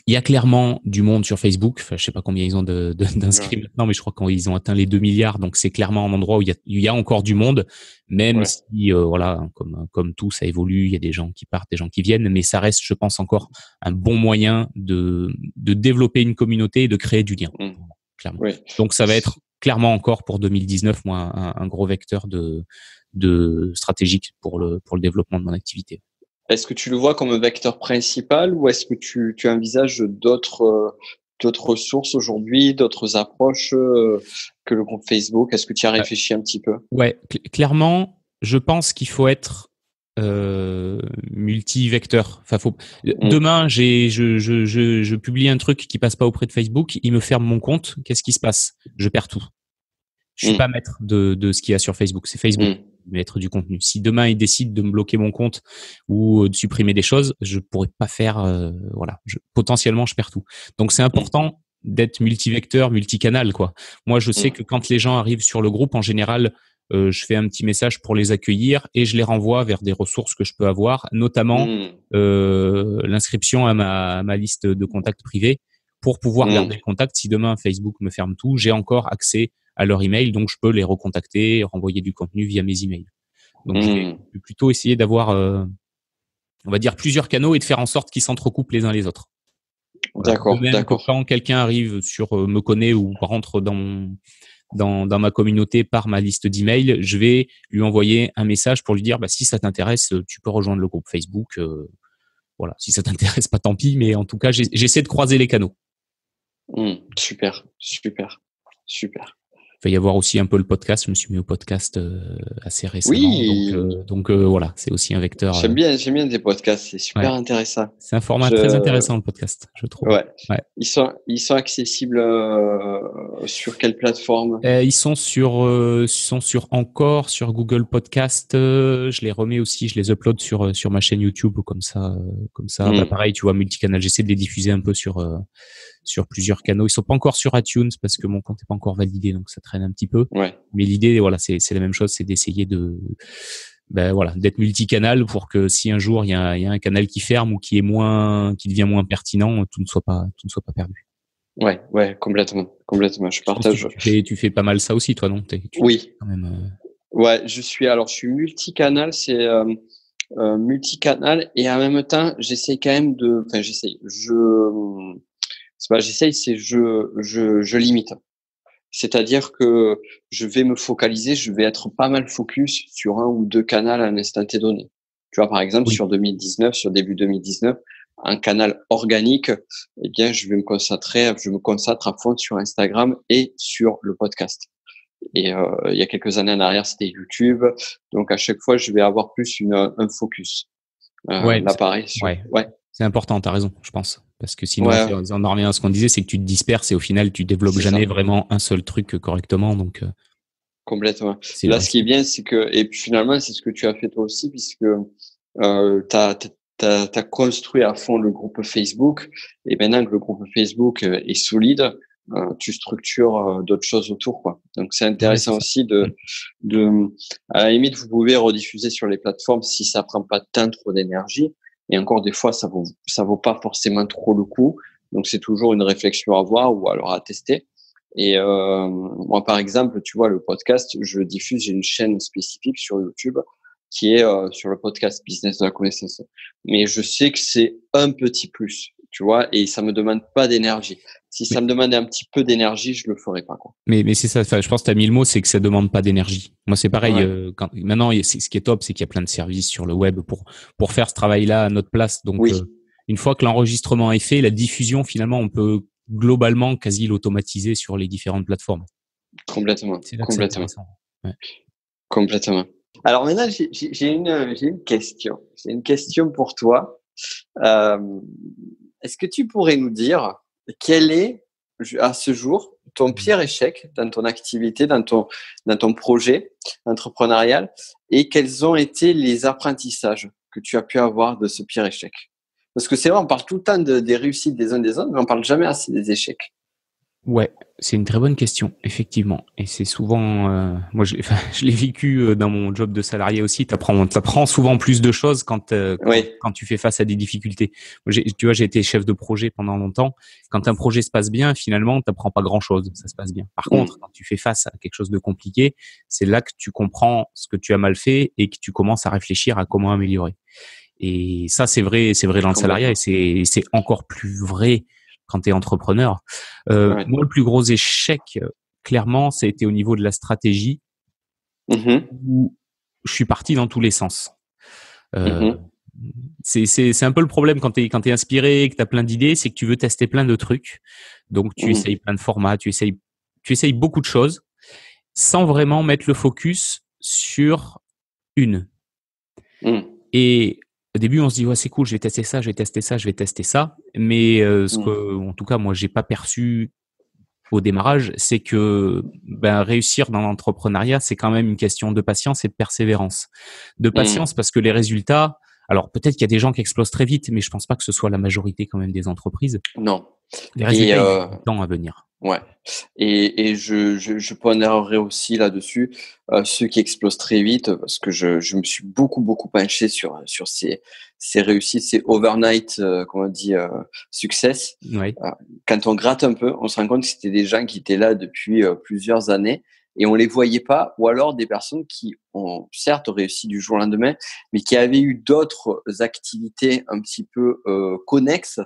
Il y a clairement du monde sur Facebook. Enfin, je sais pas combien ils ont d'inscrits maintenant, mais je crois qu'ils ont atteint les 2 milliards. Donc, c'est clairement un endroit où il y a encore du monde, même si, voilà, comme tout, ça évolue. Il y a des gens qui partent, des gens qui viennent, mais ça reste, je pense, encore un bon moyen de développer une communauté et de créer du lien, clairement. Donc, ça va être clairement encore pour 2019, moi, un gros vecteur de stratégique pour le développement de mon activité. Est-ce que tu le vois comme un vecteur principal ou est-ce que tu envisages d'autres ressources aujourd'hui, d'autres approches que le groupe Facebook? Est-ce que tu y as réfléchi un petit peu? Ouais, clairement, je pense qu'il faut être multi-vecteur. Enfin, demain, je publie un truc qui passe pas auprès de Facebook, il me ferme mon compte. Qu'est-ce qui se passe? Je perds tout. Je suis pas maître de ce qu'il y a sur Facebook. C'est Facebook maître du contenu. Si demain il décide de me bloquer mon compte ou de supprimer des choses, je pourrais pas faire. Voilà, potentiellement je perds tout. Donc c'est important d'être multivecteur, multicanal, quoi. Moi, je sais que quand les gens arrivent sur le groupe, en général, je fais un petit message pour les accueillir et je les renvoie vers des ressources que je peux avoir, notamment l'inscription à ma liste de contacts privés pour pouvoir garder le contact. Si demain Facebook me ferme tout, j'ai encore accès à leur email, donc je peux les recontacter, renvoyer du contenu via mes emails. Donc je vais plutôt essayer d'avoir, on va dire, plusieurs canaux et de faire en sorte qu'ils s'entrecoupent les uns les autres. Voilà. D'accord, d'accord. Quand quelqu'un arrive me connaît ou rentre dans ma communauté par ma liste d'emails, je vais lui envoyer un message pour lui dire, si ça t'intéresse, tu peux rejoindre le groupe Facebook. Voilà, si ça t'intéresse pas, tant pis, mais en tout cas, j'essaie de croiser les canaux. Super. Il va y avoir aussi un peu le podcast. Je me suis mis au podcast assez récemment. Oui. Donc voilà, c'est aussi un vecteur. J'aime bien des podcasts. C'est super intéressant. C'est un format très intéressant, le podcast, je trouve. Ouais. Ils sont accessibles sur quelle plateforme? Ils sont sur Encore, sur Google Podcast. Je les remets aussi, je les upload sur ma chaîne YouTube comme ça. Pareil, tu vois, multicanal. J'essaie de les diffuser un peu sur plusieurs canaux. Ils sont pas encore sur iTunes parce que mon compte est pas encore validé, donc ça traîne un petit peu. Mais l'idée, voilà, c'est la même chose, c'est d'essayer d'être multicanal pour que si un jour il y a un canal qui ferme ou qui devient moins pertinent, tout ne soit pas perdu. Ouais, complètement. Je partage. Tu fais pas mal ça aussi, toi, non? Oui. Quand même, ouais, je suis multicanal, c'est multicanal et en même temps, j'essaye quand même je limite. C'est-à-dire que je vais me focaliser, je vais être pas mal focus sur un ou deux canaux à un instant donné. Tu vois, par exemple, sur début 2019, un canal organique, eh bien, je me consacre à fond sur Instagram et sur le podcast. Et il y a quelques années en arrière, c'était YouTube. Donc, à chaque fois, je vais avoir plus un focus. Là, pareil. C'est important, t'as raison, je pense. Parce que sinon, on en revient à ce qu'on disait, c'est que tu te disperses et au final, tu développes jamais vraiment un seul truc correctement. Donc, complètement. Là, ce qui est bien, c'est que, et puis finalement, c'est ce que tu as fait toi aussi, puisque t'as t'as construit à fond le groupe Facebook, et maintenant que le groupe Facebook est solide, tu structures d'autres choses autour, quoi. Donc c'est Ouais, c'est intéressant ça. aussi de, à la limite, vous pouvez rediffuser sur les plateformes si ça prend pas tant trop d'énergie. Et encore des fois, ça vaut pas forcément trop le coup. Donc c'est toujours une réflexion à avoir ou alors à tester. Et moi, par exemple, tu vois, le podcast, je diffuse, j'ai une chaîne spécifique sur YouTube qui est sur le podcast Business de la connaissance. Mais je sais que c'est un petit plus, tu vois, et ça me demande pas d'énergie. Si ça Mais, me demandait un petit peu d'énergie, je le ferais pas, quoi. mais c'est ça. Enfin, je pense que tu as mis le mot, c'est que ça demande pas d'énergie. Moi, c'est pareil. Ouais. Maintenant, ce qui est top, c'est qu'il y a plein de services sur le web pour faire ce travail-là à notre place. Donc, Oui, une fois que l'enregistrement est fait, la diffusion, finalement, on peut globalement quasi l'automatiser sur les différentes plateformes. complètement, C'est là que c'est complètement, intéressant. Ouais. complètement. Alors maintenant, j'ai une question. J'ai une question pour toi. Euh, Est-ce que tu pourrais nous dire quel est, à ce jour, ton pire échec dans ton activité, dans ton projet entrepreneurial, et quels ont été les apprentissages que tu as pu avoir de ce pire échec? Parce que c'est vrai, on parle tout le temps des réussites des uns des autres, mais on parle jamais assez des échecs. Ouais, c'est une très bonne question, effectivement. Et c'est souvent, moi, enfin, je l'ai vécu dans mon job de salarié aussi. T'apprends souvent plus de choses Oui. quand tu fais face à des difficultés. Moi, tu vois, j'ai été chef de projet pendant longtemps. Quand un projet se passe bien, finalement, t'apprends pas grand-chose. Ça se passe bien. Par Mm. contre, quand tu fais face à quelque chose de compliqué, c'est là que tu comprends ce que tu as mal fait et que tu commences à réfléchir à comment améliorer. Et ça, c'est vrai dans le salariat et Complètement. c'est encore plus vrai quand tu es entrepreneur. Ouais. Moi, le plus gros échec, clairement, ça a été au niveau de la stratégie Mhm. où je suis parti dans tous les sens. Euh, Mhm. c'est un peu le problème quand t'es inspiré, que tu as plein d'idées, c'est que tu veux tester plein de trucs. Donc, tu Mhm. essayes plein de formats, tu essayes beaucoup de choses sans vraiment mettre le focus sur une. Mhm. Et au début, on se dit, ouais, c'est cool, je vais tester ça, je vais tester ça, je vais tester ça. Mais Mhm. en tout cas, moi, j'ai pas perçu au démarrage, c'est que ben, réussir dans l'entrepreneuriat, c'est quand même une question de patience et de persévérance. De patience Mhm. parce que les résultats, alors peut-être qu'il y a des gens qui explosent très vite, mais je pense pas que ce soit la majorité quand même des entreprises. Non. Les Et résultats, ils mettent du temps à venir. ouais. Et je pondérerai aussi là-dessus ceux qui explosent très vite parce que je me suis beaucoup penché sur ces réussites, ces overnight, comment on dit, success. Ouais, Euh, Quand on gratte un peu, on se rend compte que c'était des gens qui étaient là depuis plusieurs années et on les voyait pas, ou alors des personnes qui ont certes réussi du jour au lendemain, mais qui avaient eu d'autres activités un petit peu connexes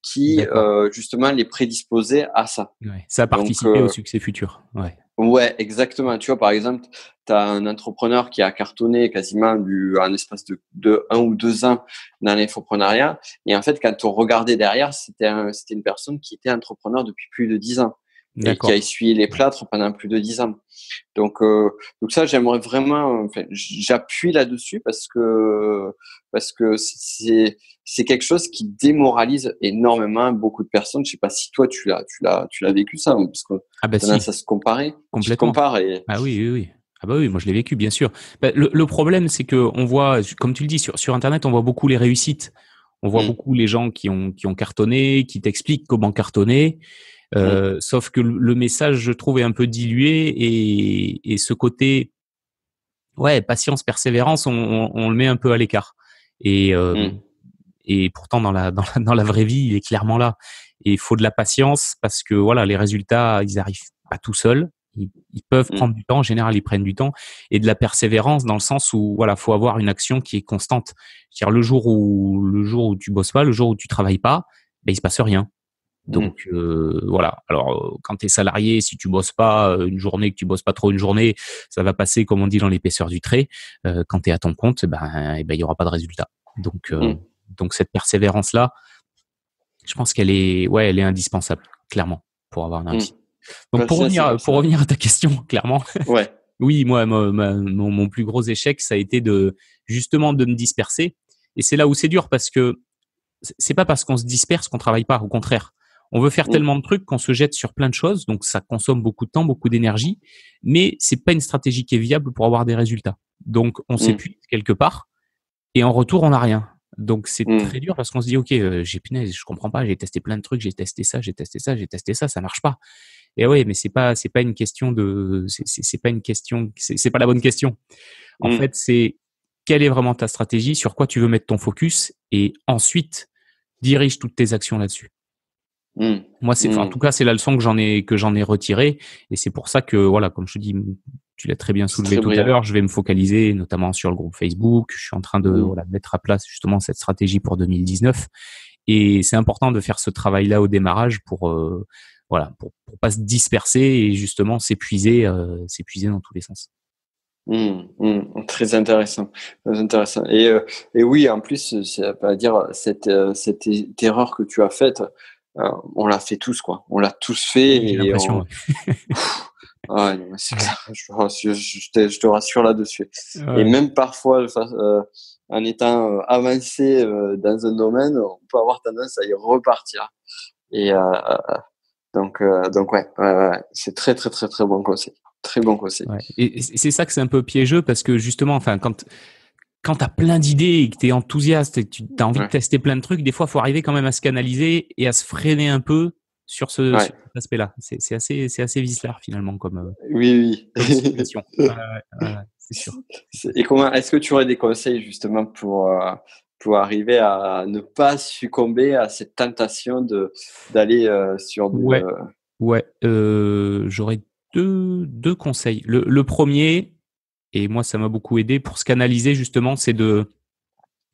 qui d'accord. justement les prédisposaient à ça. Ouais. Ça a Donc, participé au succès futur. Ouais. ouais, exactement. Tu vois, par exemple, tu as un entrepreneur qui a cartonné quasiment en espace de 1 ou 2 ans dans l'infoprenariat. Et en fait, quand on regardait derrière, c'était une personne qui était entrepreneur depuis plus de 10 ans et qui a D'accord. essuyé les Ouais. plâtres pendant plus de 10 ans. Donc ça, j'aimerais vraiment, enfin, j'appuie là-dessus parce que c'est quelque chose qui démoralise énormément beaucoup de personnes. Je sais pas si toi tu l'as vécu ça, parce que Ah bah tendance si, à se comparer. Tu te complètement. compares et Ah oui, oui, oui. Ah bah oui, moi je l'ai vécu, bien sûr. Bah, le problème, c'est que on voit, comme tu le dis, sur Internet, on voit beaucoup les réussites. On voit Hum, beaucoup les gens qui ont cartonné, qui t'expliquent comment cartonner. hum, Sauf que le message, je trouve, est un peu dilué et ce côté, ouais, patience, persévérance, on le met un peu à l'écart. Et, hum, et pourtant, dans la vraie vie, il est clairement là. Et il faut de la patience parce que voilà, les résultats, ils arrivent pas tout seuls. Ils peuvent hum, prendre du temps. En général, ils prennent du temps et de la persévérance dans le sens où voilà, faut avoir une action qui est constante. C'est-à-dire le jour où tu bosses pas, le jour où tu travailles pas, ben il se passe rien. hum, Donc voilà. Alors quand tu es salarié, si tu bosses pas une journée, que tu bosses pas trop une journée, ça va passer comme on dit dans l'épaisseur du trait. Quand tu es à ton compte, il y aura pas de résultat. hum. Donc cette persévérance là, je pense qu'elle est ouais, elle est indispensable clairement pour avoir une Hum. réussite. Donc Ouais, ça c'est clair, pour ça. revenir à ta question, clairement, Ouais. oui, moi mon plus gros échec, ça a été de justement de me disperser. Et c'est là où c'est dur parce que c'est pas parce qu'on se disperse qu'on travaille pas. Au contraire, on veut faire Hum, tellement de trucs qu'on se jette sur plein de choses, donc ça consomme beaucoup de temps, beaucoup d'énergie, mais c'est pas une stratégie qui est viable pour avoir des résultats. Donc on hum, s'épuise quelque part et en retour on n'a rien. Donc c'est très dur parce qu'on se dit ok, punaise, je comprends pas, j'ai testé plein de trucs, j'ai testé ça, ça marche pas. Et ouais, mais c'est pas une question de, c'est pas une question, c'est pas la bonne question. En fait, c'est quelle est vraiment ta stratégie, sur quoi tu veux mettre ton focus, et ensuite dirige toutes tes actions là-dessus. Moi, en tout cas, c'est la leçon que j'en ai retirée, et c'est pour ça que voilà, comme je te dis, tu l'as très bien soulevé tout à l'heure, je vais me focaliser notamment sur le groupe Facebook. Je suis en train de mettre à place justement cette stratégie pour 2019, et c'est important de faire ce travail-là au démarrage pour pour pas se disperser et justement s'épuiser dans tous les sens. Très intéressant, très intéressant. Et oui, en plus, ça veut pas dire cette erreur que tu as faite, on l'a fait tous, quoi. On l'a tous fait. Oui, j'ai l'impression. Ouais, c'est clair. Je te rassure là-dessus. Ouais. Et même parfois, en étant avancé dans un domaine, on peut avoir tendance à y repartir. Et donc ouais, c'est très très très très bon conseil. Très bon conseil. Ouais. Et c'est ça que c'est un peu piégeux, parce que justement, enfin, quand t'as plein d'idées et que t'es enthousiaste et que tu as envie de tester plein de trucs, des fois, faut arriver quand même à se canaliser et à se freiner un peu sur sur cet aspect-là. C'est assez vicelard finalement comme situation. C'est sûr. Et comment est-ce que tu aurais des conseils justement pour arriver à ne pas succomber à cette tentation d'aller sur du j'aurais deux conseils. Le premier, et moi ça m'a beaucoup aidé pour se canaliser justement, c'est de,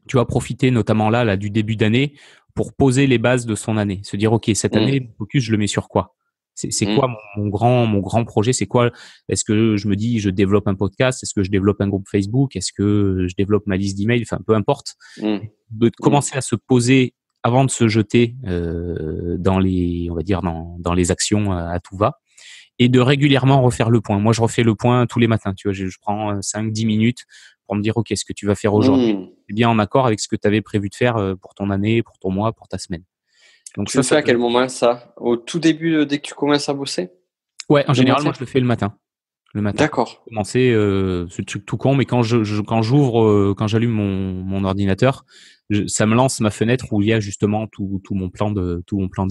tu vas profiter notamment là du début d'année pour poser les bases de son année, se dire ok, cette année le focus je le mets sur quoi, c'est quoi mon grand projet, c'est quoi, est-ce que je me dis je développe un podcast, est-ce que je développe un groupe Facebook, est-ce que je développe ma liste d'emails, enfin peu importe, de commencer à se poser avant de se jeter dans les actions à tout va, et de régulièrement refaire le point. Moi, je refais le point tous les matins. Tu vois, je prends 5-10 minutes pour me dire, OK, ce que tu vas faire aujourd'hui, c'est bien en accord avec ce que tu avais prévu de faire pour ton année, pour ton mois, pour ta semaine. Donc tu le fais à quel moment, ça? Au tout début, dès que tu commences à bosser? Ouais, en général, moi, je le fais le matin. D'accord. Commencer ce truc tout con, mais quand j'allume mon ordinateur, ça me lance ma fenêtre où il y a justement tout mon plan de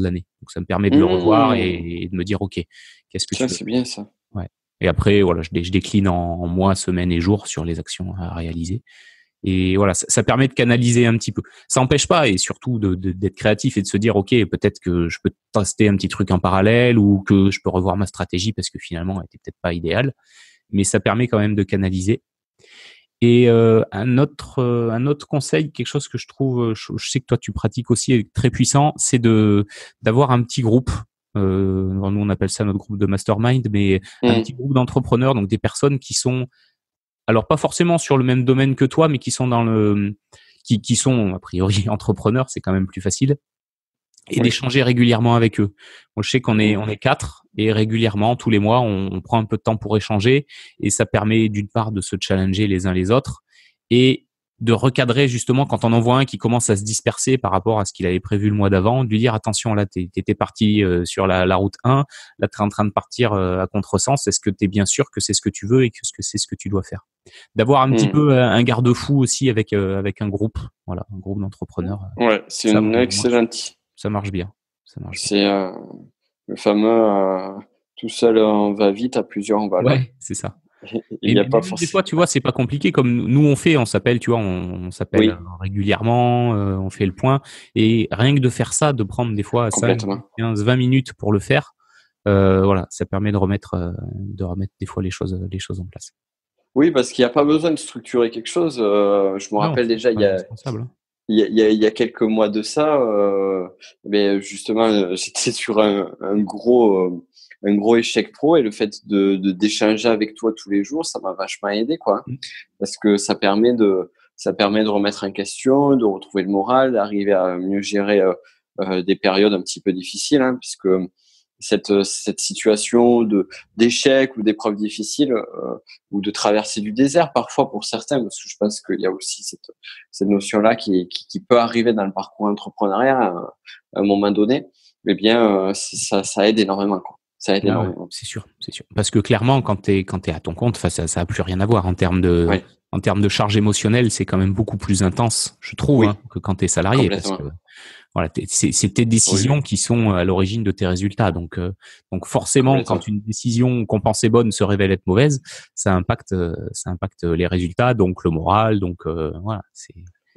l'année. Donc ça me permet de le revoir et de me dire OK, qu'est-ce que tu fais? C'est bien ça. Ouais. Et après voilà, je décline en mois, semaines et jours sur les actions à réaliser. Et voilà, ça permet de canaliser un petit peu. Ça n'empêche pas, et surtout d'être créatif et de se dire ok, peut-être que je peux tester un petit truc en parallèle, ou que je peux revoir ma stratégie parce que finalement elle était peut-être pas idéale, mais ça permet quand même de canaliser. Et un autre conseil, quelque chose que je trouve, je sais que toi tu pratiques aussi, très puissant, c'est d'avoir un petit groupe. Nous on appelle ça notre groupe de mastermind, mais un petit groupe d'entrepreneurs, donc des personnes qui sont, alors pas forcément sur le même domaine que toi, mais qui sont qui sont a priori entrepreneurs, c'est quand même plus facile, et d'échanger régulièrement avec eux. Moi, je sais qu'on est 4, et régulièrement tous les mois on prend un peu de temps pour échanger, et ça permet d'une part de se challenger les uns les autres, et de recadrer justement quand on en voit un qui commence à se disperser par rapport à ce qu'il avait prévu le mois d'avant, de lui dire attention, là t'étais parti sur la route 1, là t'es en train de partir à contresens, est-ce que t'es bien sûr que c'est ce que tu veux et que c'est ce que tu dois faire, d'avoir un petit peu un garde-fou aussi avec un groupe, voilà, un groupe d'entrepreneurs. Ouais, c'est une excellente. Ça marche bien. C'est le fameux tout seul on va vite, à plusieurs on va loin. Ouais, c'est ça. Il y a pas des fois, tu vois, c'est pas compliqué. Comme nous, on s'appelle, tu vois, on s'appelle régulièrement, on fait le point. Et rien que de faire ça, de prendre des fois 5, 15, 20 minutes pour le faire, voilà, ça permet de remettre des fois les choses en place. Oui, parce qu'il n'y a pas besoin de structurer quelque chose. Je me rappelle déjà, il y a quelques mois de ça, mais justement, j'étais sur un gros échec pro, et le fait d'échanger avec toi tous les jours, ça m'a vachement aidé, quoi. Parce que ça permet de remettre en question, de retrouver le moral, d'arriver à mieux gérer des périodes un petit peu difficiles, hein, puisque cette situation d'échec ou d'épreuve difficile, ou de traverser du désert parfois pour certains, parce que je pense qu'il y a aussi cette notion-là qui peut arriver dans le parcours entrepreneurial à un moment donné, eh bien ça aide énormément, quoi. Ça aide énormément. C'est sûr. Parce que clairement, quand t'es à ton compte, ça a plus rien à voir en termes de en termes de charge émotionnelle, c'est quand même beaucoup plus intense, je trouve, que quand tu es salarié. Parce que voilà, c'est tes décisions qui sont à l'origine de tes résultats. Donc forcément, quand une décision qu'on pensait bonne se révèle être mauvaise, ça impacte les résultats, donc le moral. Donc voilà, c'est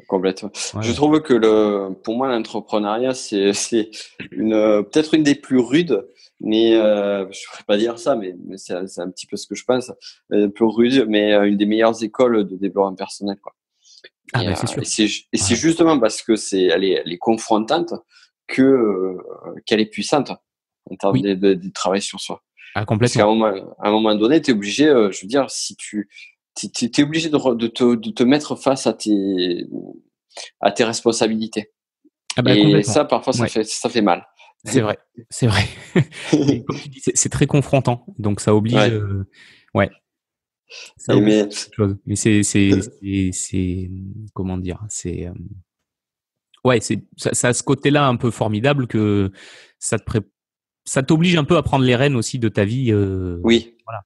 complètement. Ouais. Je trouve que pour moi, l'entrepreneuriat, c'est peut-être une des plus rudes, mais je ne pourrais pas dire ça, mais c'est un petit peu ce que je pense, un peu rude, mais une des meilleures écoles de développement personnel, quoi. C'est sûr. Et c'est justement parce que elle est confrontante qu'elle est puissante en termes de travail sur soi. Ah, complètement. Parce qu'à un moment donné, tu es obligé, je veux dire, si tu es obligé de te mettre face à tes responsabilités. Et ça, parfois, ça fait mal. C'est vrai. Et comme tu dis, c'est très confrontant, donc ça oblige. Ça mais c'est comment dire, c'est ça a ce côté-là un peu formidable que ça t'oblige un peu à prendre les rênes aussi de ta vie. Oui. Voilà.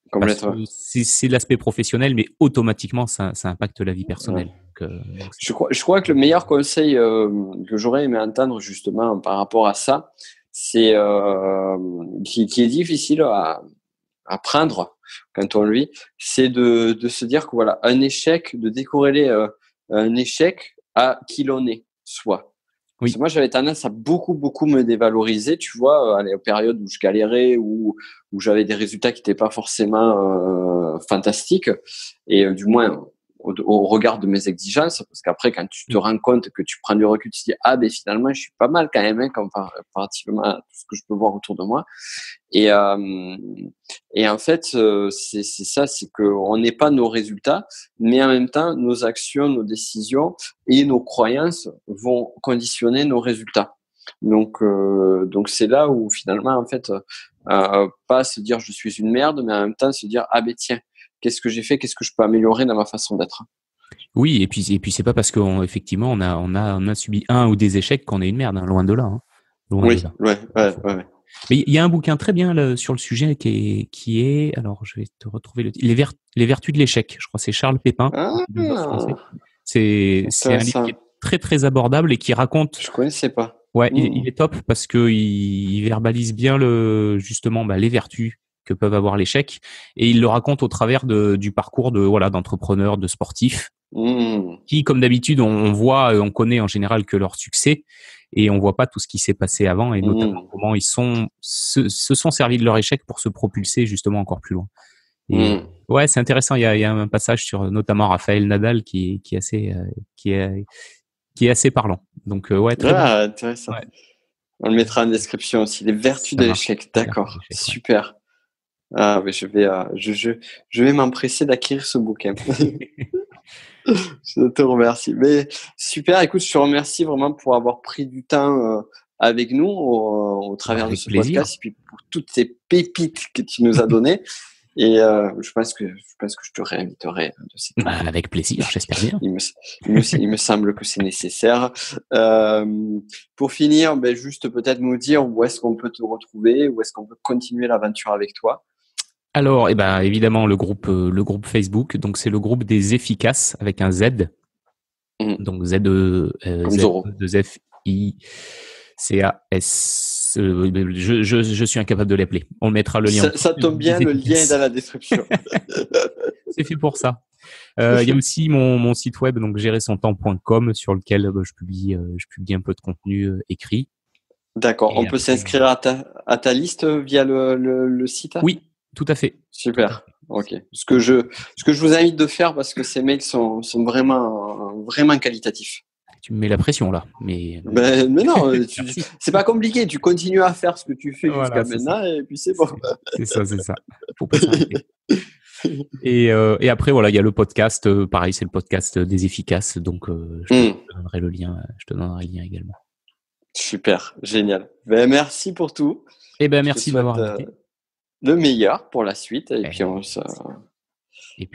Complètement. C'est l'aspect professionnel, mais automatiquement ça impacte la vie personnelle. Ouais. Donc je crois que le meilleur conseil que j'aurais aimé entendre justement par rapport à ça, c'est qui est difficile à prendre quand on le vit, c'est de se dire que voilà, un échec, de décorréler un échec à qui l'on est, soi. Parce que moi, j'avais tendance à beaucoup me dévaloriser, tu vois, aux périodes où je galérais, où j'avais des résultats qui n'étaient pas forcément fantastiques, et du moins au regard de mes exigences, parce qu'après, quand tu te rends compte que tu prends du recul, tu te dis ah ben finalement je suis pas mal quand même, comparativement à tout ce que je peux voir autour de moi. Et en fait, c'est ça, c'est qu'on n'est pas nos résultats, mais en même temps, nos actions, nos décisions et nos croyances vont conditionner nos résultats. Donc c'est là où finalement, en fait, pas se dire je suis une merde, mais en même temps se dire ah ben tiens, qu'est-ce que j'ai fait, qu'est-ce que je peux améliorer dans ma façon d'être. Oui, et puis c'est pas parce qu'effectivement on a subi un ou des échecs qu'on est une merde, hein, loin de là. Hein. Loin de là. Ouais. Mais il y a un bouquin très bien là, sur le sujet qui est, alors je vais te retrouver les vertus de l'échec. Je crois que c'est Charles Pépin, français. C'est un livre qui est très très abordable et qui raconte. Je connaissais pas. Ouais, il est top parce que il verbalise bien justement les vertus que peuvent avoir l'échec et il le raconte au travers du parcours d'entrepreneurs, de sportifs qui, comme d'habitude, on connaît en général que leur succès et on voit pas tout ce qui s'est passé avant et notamment comment ils se sont servis de leur échec pour se propulser justement encore plus loin. Et ouais, c'est intéressant. Il y a un passage sur notamment Rafael Nadal qui est assez parlant. Donc très bon. Intéressant. Ouais. On le mettra en description aussi. Les vertus de l'échec. D'accord. Super. Ah, mais je vais m'empresser d'acquérir ce bouquin. Je te remercie. Mais super. Écoute, je te remercie vraiment pour avoir pris du temps avec nous au travers de ce podcast et puis pour toutes ces pépites que tu nous as données. Et je pense que je te réinviterai de ces avec plaisir, j'espère bien. Il me semble que c'est nécessaire. Pour finir, juste peut-être nous dire où est-ce qu'on peut te retrouver, où est-ce qu'on peut continuer l'aventure avec toi. Alors, évidemment, le groupe Facebook, donc c'est le groupe des efficaces avec un Z. Donc Z2FICAS. Je suis incapable de l'appeler. On mettra le lien. Ça tombe bien, le lien est dans la description. C'est fait pour ça. Il y a aussi mon site web, donc gérersontemps.com, sur lequel je publie un peu de contenu écrit. D'accord. On peut s'inscrire à ta liste via le site. Oui. Tout à fait. Super. Ok. Ce que je vous invite de faire parce que ces mails sont vraiment qualitatifs. Tu me mets la pression là, mais non, c'est pas compliqué. Tu continues à faire ce que tu fais jusqu'à maintenant et puis c'est bon. C'est ça. Faut pas s'arrêter. Et après il y a le podcast. Pareil, c'est le podcast des efficaces. Donc je te donnerai le lien. Je te donnerai le lien également. Super, génial. Merci pour tout. Merci de m'avoir invité. Le meilleur pour la suite et puis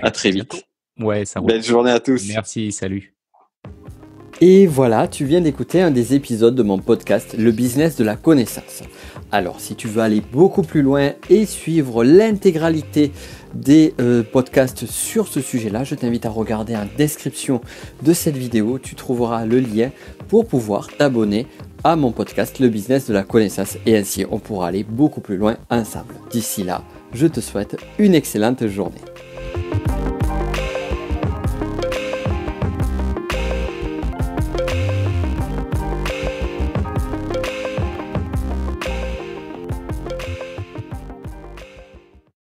à très vite. Ouais, ça roule. Belle journée à tous. Merci, salut. Et voilà, tu viens d'écouter un des épisodes de mon podcast Le business de la connaissance. Alors, si tu veux aller beaucoup plus loin et suivre l'intégralité des podcasts sur ce sujet-là, je t'invite à regarder en description de cette vidéo. Tu trouveras le lien pour pouvoir t'abonner à mon podcast Le Business de la Connaissance et ainsi on pourra aller beaucoup plus loin ensemble. D'ici là, je te souhaite une excellente journée.